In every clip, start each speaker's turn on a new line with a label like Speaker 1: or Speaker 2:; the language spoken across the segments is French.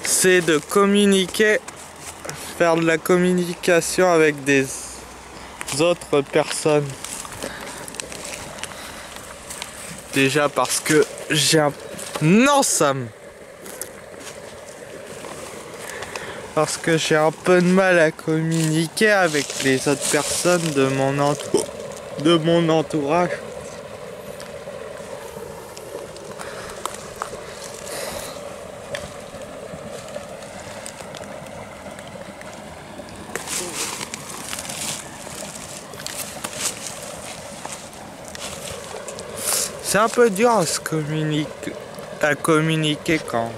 Speaker 1: C'est de communiquer, faire de la communication avec des autres personnes. Déjà parce que j'ai un... Non Sam! Parce que j'ai un peu de mal à communiquer avec les autres personnes de mon entourage. C'est un peu dur à communiquer quand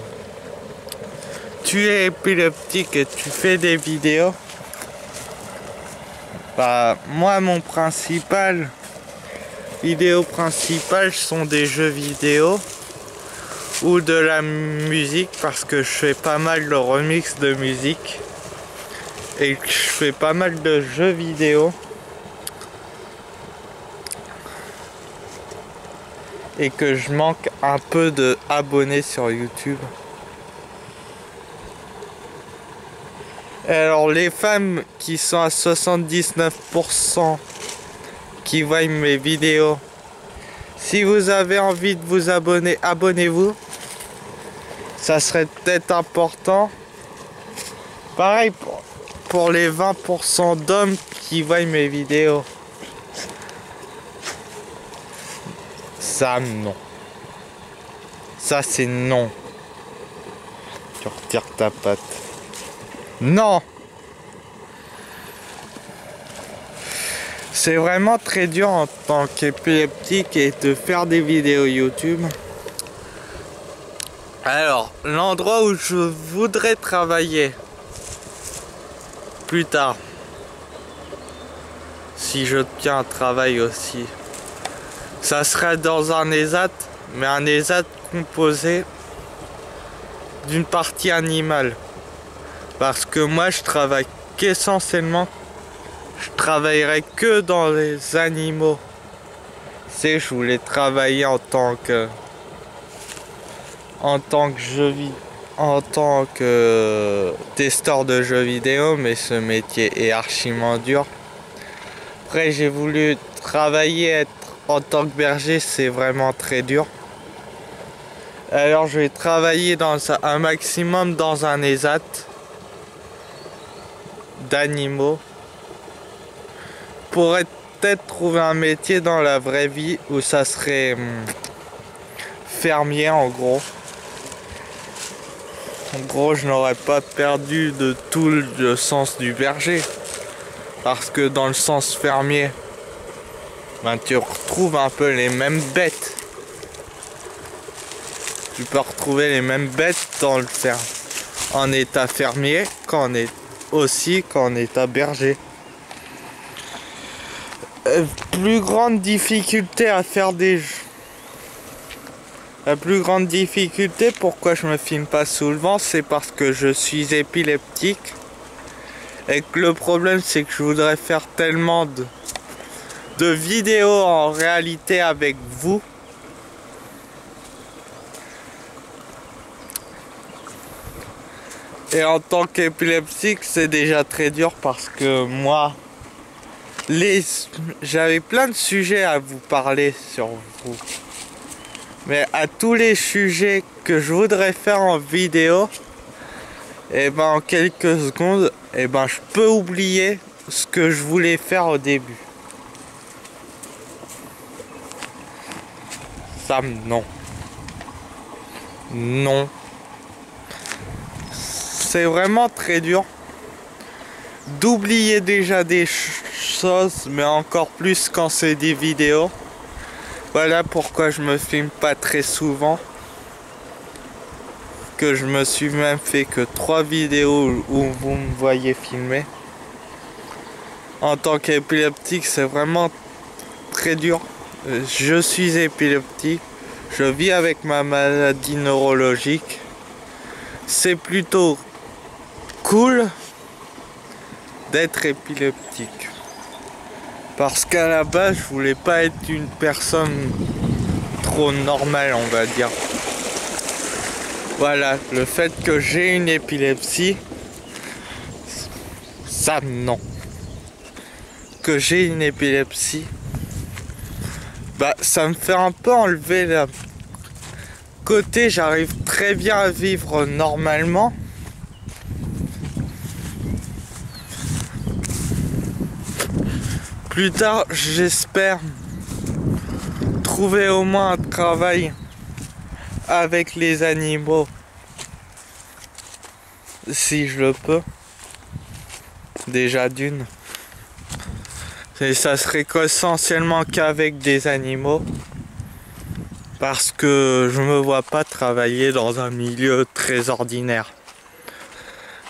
Speaker 1: tu es épileptique et tu fais des vidéos. Bah, moi, mon vidéo principale sont des jeux vidéo ou de la musique parce que je fais pas mal de remix de musique et que je fais pas mal de jeux vidéo. Et que je manque un peu de abonnés sur YouTube. Et alors les femmes qui sont à 79% qui voient mes vidéos, si vous avez envie de vous abonner, abonnez-vous. Ça serait peut-être important. Pareil pour les 20% d'hommes qui voient mes vidéos. Ça, non. Ça, c'est non. Tu retires ta patte. Non! C'est vraiment très dur en tant qu'épileptique et de faire des vidéos YouTube. Alors, l'endroit où je voudrais travailler plus tard, si j'obtiens un travail aussi, ça serait dans un ESAT, mais un ESAT composé d'une partie animale. Parce que moi je travaille qu'essentiellement, je travaillerai que dans les animaux. C'est, je voulais travailler en tant que testeur de jeux vidéo, mais ce métier est archiment dur. Après j'ai voulu travailler en tant que berger, c'est vraiment très dur. Alors je vais travailler dans un maximum dans un ESAT d'animaux. pourrais peut-être trouver un métier dans la vraie vie où ça serait fermier en gros. En gros, je n'aurais pas perdu de tout le sens du berger. Parce que dans le sens fermier, ben, tu retrouves un peu les mêmes bêtes. Tu peux retrouver les mêmes bêtes dans le en état fermier qu'en état berger. Plus grande difficulté à faire des jeux. La plus grande difficulté, pourquoi je me filme pas sous le vent, c'est parce que je suis épileptique. Et que le problème, c'est que je voudrais faire tellement de vidéos en réalité avec vous. Et en tant qu'épileptique, c'est déjà très dur parce que moi, j'avais plein de sujets à vous parler sur vous. Mais à tous les sujets que je voudrais faire en vidéo, et ben en quelques secondes, et ben je peux oublier ce que je voulais faire au début. Ça, non. Non. C'est vraiment très dur d'oublier déjà des choses, mais encore plus quand c'est des vidéos. Voilà pourquoi je me filme pas très souvent. Que je me suis même fait que 3 vidéos où vous me voyez filmer. En tant qu'épileptique, c'est vraiment très dur. Je suis épileptique. Je vis avec ma maladie neurologique. C'est plutôt cool d'être épileptique. Parce qu'à la base, je voulais pas être une personne trop normale, on va dire. Voilà, le fait que j'ai une épilepsie, ça non. Que j'ai une épilepsie, bah ça me fait un peu enlever la côté, j'arrive très bien à vivre normalement. Plus tard, j'espère trouver au moins un travail avec les animaux, si je le peux. Déjà d'une. Et ça serait essentiellement qu'avec des animaux. Parce que je me vois pas travailler dans un milieu très ordinaire.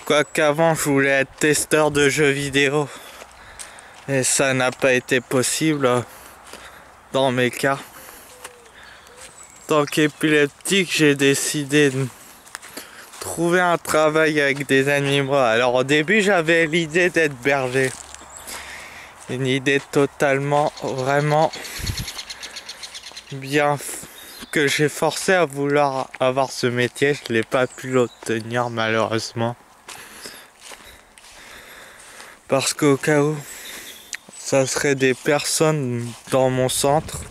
Speaker 1: Quoiqu'avant, je voulais être testeur de jeux vidéo. Et ça n'a pas été possible dans mes cas. En tant qu'épileptique, j'ai décidé de trouver un travail avec des animaux. Alors au début, j'avais l'idée d'être berger. Une idée totalement, vraiment bien que j'ai forcé à vouloir avoir ce métier. Je n'ai pas pu l'obtenir malheureusement. Parce qu'au cas où, ça serait des personnes dans mon centre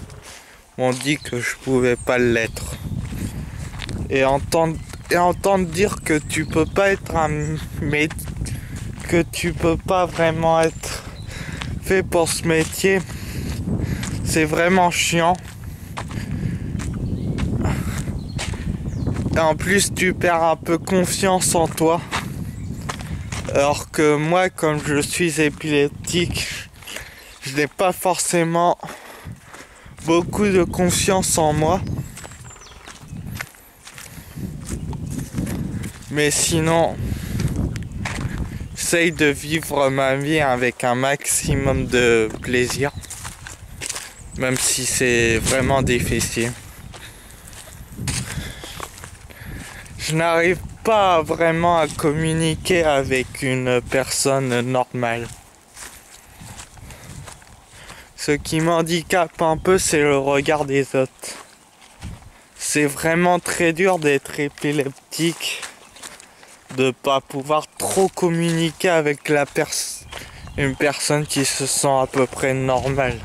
Speaker 1: m'ont dit que je pouvais pas l'être. Et entendre dire que tu peux pas être que tu peux pas vraiment être fait pour ce métier, c'est vraiment chiant. Et en plus tu perds un peu confiance en toi. Alors que moi, comme je suis épileptique, je n'ai pas forcément beaucoup de confiance en moi. Mais sinon, j'essaye de vivre ma vie avec un maximum de plaisir. Même si c'est vraiment difficile. Je n'arrive pas vraiment à communiquer avec une personne normale. Ce qui m'handicape un peu, c'est le regard des autres. C'est vraiment très dur d'être épileptique, de pas pouvoir trop communiquer avec une personne qui se sent à peu près normale.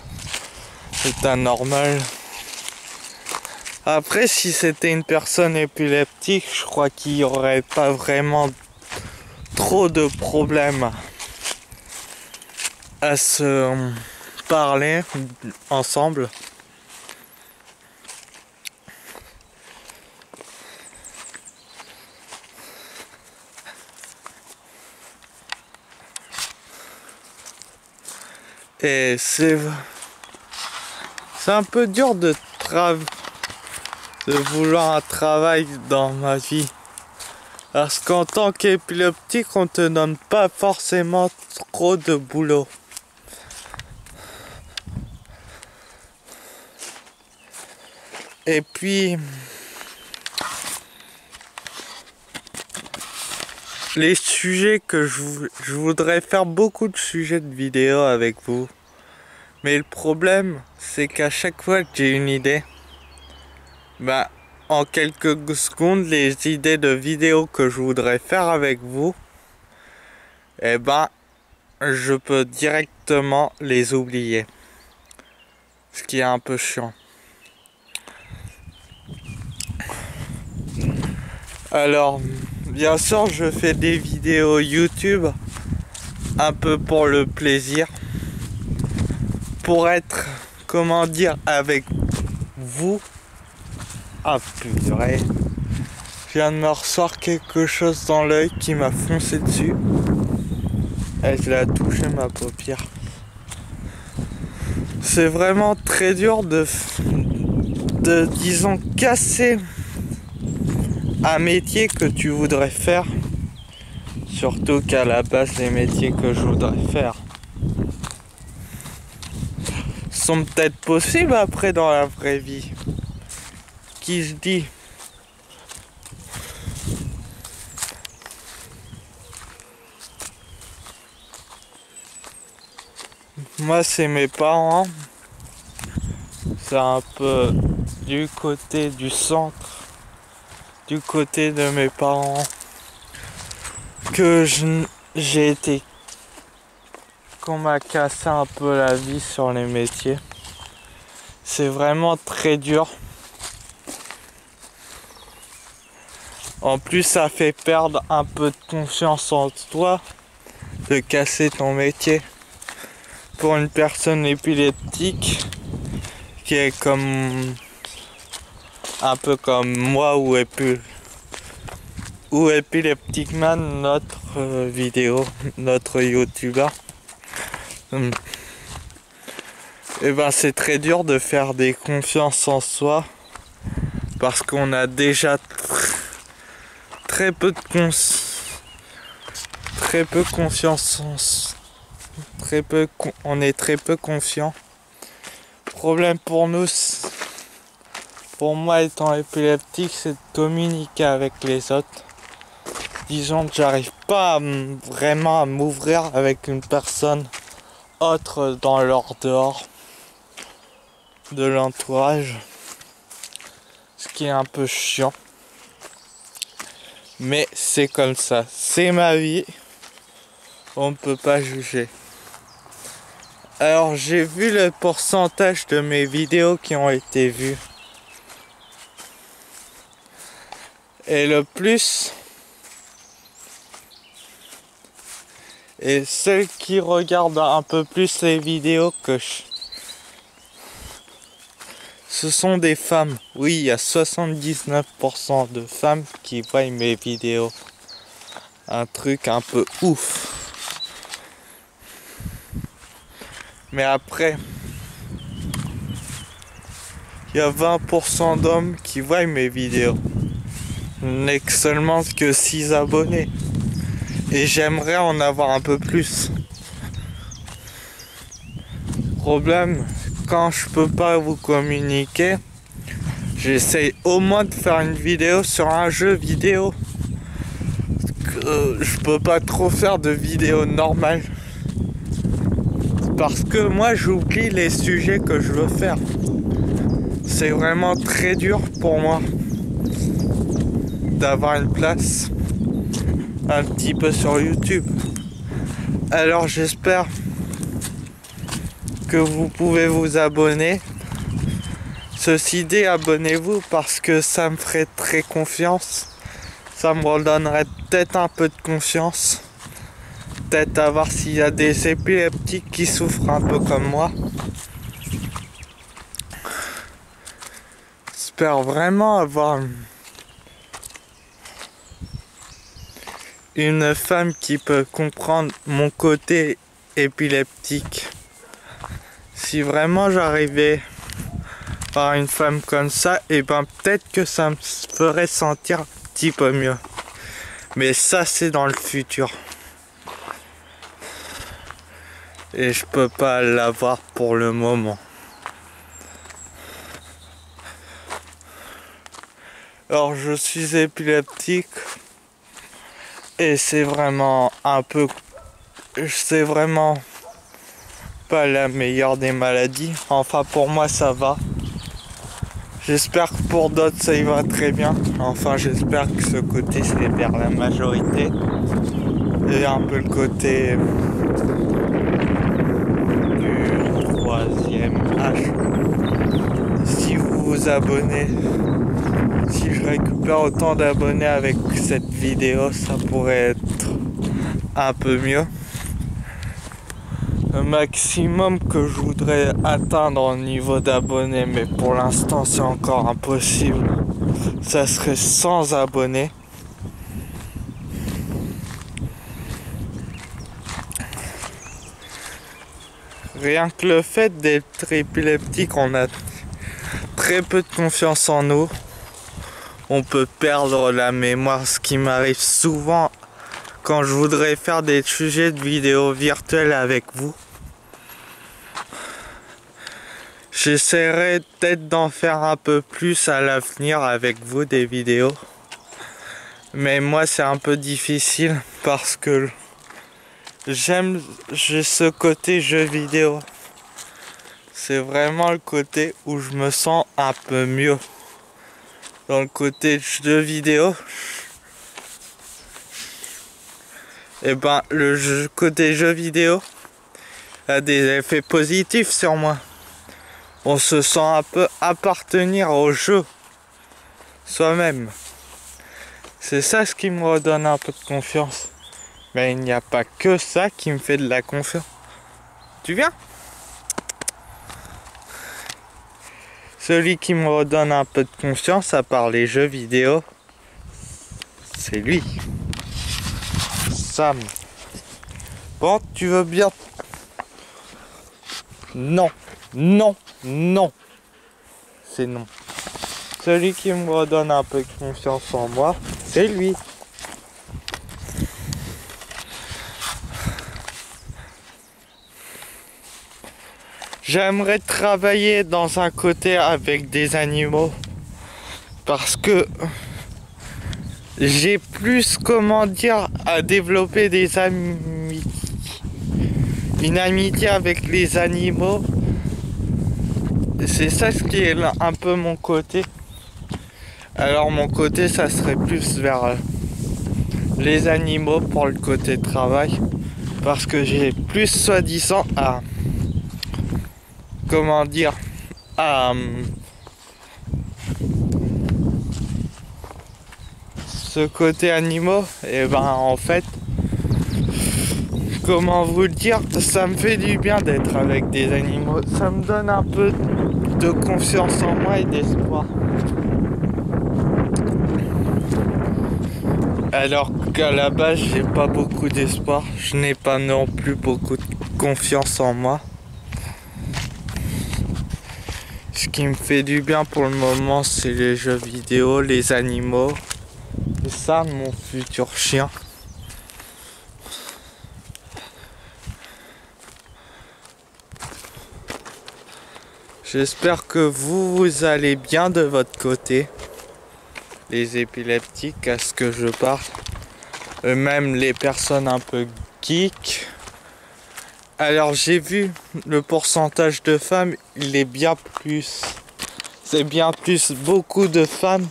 Speaker 1: C'est anormal. Après, si c'était une personne épileptique, je crois qu'il n'y aurait pas vraiment trop de problèmes à se parler ensemble. Et c'est un peu dur de vouloir un travail dans ma vie. Parce qu'en tant qu'épileptique, on te donne pas forcément trop de boulot. Et puis, les sujets que je voudrais faire beaucoup de sujets de vidéos avec vous. Mais le problème, c'est qu'à chaque fois que j'ai une idée, en quelques secondes, les idées de vidéos que je voudrais faire avec vous, je peux directement les oublier. Ce qui est un peu chiant. Alors, bien sûr, je fais des vidéos YouTube un peu pour le plaisir. Pour être, comment dire, avec vous. Ah purée. Je viens de me recevoir quelque chose dans l'œil qui m'a foncé dessus. Et je l'ai touché ma paupière. C'est vraiment très dur de disons, casser un métier que tu voudrais faire. Surtout qu'à la base, les métiers que je voudrais faire sont peut-être possibles après dans la vraie vie. Qui se dit? Moi, c'est mes parents. C'est un peu du côté du centre, du côté de mes parents, que j'ai été, qu'on m'a cassé un peu la vie sur les métiers. C'est vraiment très dur. En plus, ça fait perdre un peu de confiance en toi de casser ton métier. Pour une personne épileptique qui est comme un peu comme moi ou Epileptic Man, notre vidéo, notre youtubeur. Et c'est très dur de faire des confiances en soi parce qu'on a déjà très peu confiance en soi. On est très peu confiant. Problème pour nous, pour moi étant épileptique, c'est de communiquer avec les autres. Disons que j'arrive pas vraiment à m'ouvrir avec une personne autre dans leur dehors de l'entourage, ce qui est un peu chiant. Mais c'est comme ça, c'est ma vie, on ne peut pas juger. Alors j'ai vu le pourcentage de mes vidéos qui ont été vues. Et le plus... Et ceux qui regardent un peu plus les vidéos ce sont des femmes. Oui, il y a 79% de femmes qui voient mes vidéos. Un truc un peu ouf. Mais après, il y a 20% d'hommes qui voient mes vidéos. Je n'ai que seulement que 6 abonnés. Et j'aimerais en avoir un peu plus. Problème, quand je peux pas vous communiquer, j'essaye au moins de faire une vidéo sur un jeu vidéo. Je peux pas trop faire de vidéos normales. Parce que moi j'oublie les sujets que je veux faire. C'est vraiment très dur pour moi d'avoir une place un petit peu sur YouTube. Alors j'espère que vous pouvez vous abonner. Ceci dit, abonnez-vous parce que ça me ferait très confiance. Ça me redonnerait peut-être un peu de confiance. peut-être à voir s'il y a des épileptiques qui souffrent un peu comme moi. J'espère vraiment avoir une femme qui peut comprendre mon côté épileptique. Si vraiment j'arrivais à avoir une femme comme ça, et ben peut-être que ça me ferait sentir un petit peu mieux. Mais ça, c'est dans le futur. Et je peux pas l'avoir pour le moment. Alors je suis épileptique et c'est vraiment un peu... C'est vraiment pas la meilleure des maladies. Enfin pour moi ça va. J'espère que pour d'autres ça y va très bien. Enfin j'espère que ce côté c'est vers la majorité. Et un peu le côté du troisième âge. Si vous vous abonnez, si je récupère autant d'abonnés avec cette vidéo, ça pourrait être un peu mieux. Le maximum que je voudrais atteindre au niveau d'abonnés, mais pour l'instant c'est encore impossible, ça serait 100 abonnés. Rien que le fait d'être épileptique, on a très peu de confiance en nous. On peut perdre la mémoire, ce qui m'arrive souvent quand je voudrais faire des sujets de vidéos virtuelles avec vous. J'essaierai peut-être d'en faire un peu plus à l'avenir avec vous, des vidéos. Mais moi c'est un peu difficile parce que j'ai ce côté jeu vidéo. C'est vraiment le côté où je me sens un peu mieux. Dans le côté jeu vidéo, et ben côté jeu vidéo a des effets positifs sur moi. On se sent un peu appartenir au jeu soi-même. C'est ça ce qui me redonne un peu de confiance. Mais il n'y a pas que ça qui me fait de la confiance. Tu viens? Celui qui me redonne un peu de confiance, à part les jeux vidéo, c'est lui. Sam. Bon, tu veux bien? Non, non, non. C'est non. Celui qui me redonne un peu de confiance en moi, c'est lui. J'aimerais travailler dans un côté avec des animaux parce que j'ai plus, comment dire, à développer des amis, une amitié avec les animaux. C'est ça ce qui est un peu mon côté. Alors mon côté ça serait plus vers les animaux pour le côté travail, parce que j'ai plus soi-disant à, comment dire, à ce côté animaux. Et ben en fait, comment vous le dire, ça me fait du bien d'être avec des animaux, ça me donne un peu de confiance en moi et d'espoir. Alors qu'à la base j'ai pas beaucoup d'espoir, je n'ai pas non plus beaucoup de confiance en moi. Ce qui me fait du bien pour le moment, c'est les jeux vidéo, les animaux. Et ça, mon futur chien. J'espère que vous allez bien de votre côté. Les épileptiques, à ce que je parle. Même les personnes un peu geeks. Alors j'ai vu le pourcentage de femmes, il est bien plus. C'est bien plus beaucoup de femmes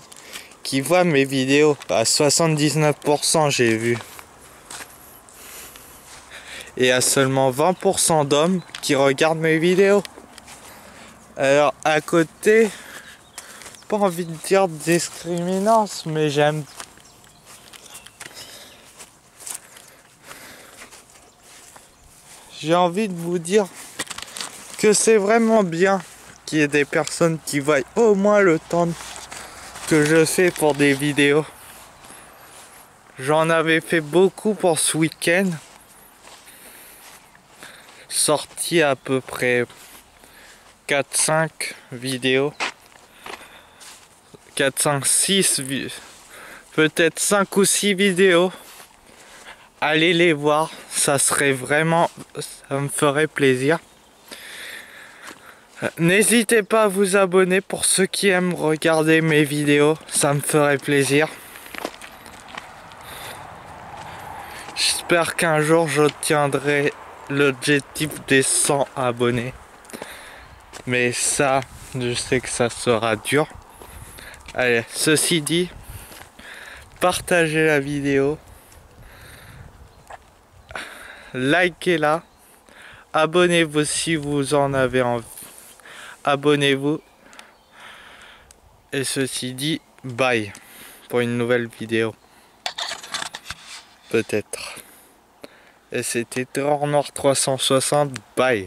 Speaker 1: qui voient mes vidéos. À 79% j'ai vu. Et à seulement 20% d'hommes qui regardent mes vidéos. Alors à côté, pas envie de dire discriminance, mais j'aime. j'ai envie de vous dire que c'est vraiment bien qu'il y ait des personnes qui voient au moins le temps que je fais pour des vidéos. J'en avais fait beaucoup pour ce week-end. Sorti à peu près 4-5 vidéos. 4, 5, 6, peut-être 5 ou 6 vidéos. Allez les voir, ça serait vraiment, ça me ferait plaisir. N'hésitez pas à vous abonner pour ceux qui aiment regarder mes vidéos, ça me ferait plaisir. J'espère qu'un jour j'obtiendrai l'objectif des 100 abonnés. Mais ça, je sais que ça sera dur. Allez, ceci dit, partagez la vidéo. Likez-la. Abonnez-vous si vous en avez envie. Abonnez-vous. Et ceci dit, bye pour une nouvelle vidéo. Peut-être. Et c'était Terror Noir 360, bye.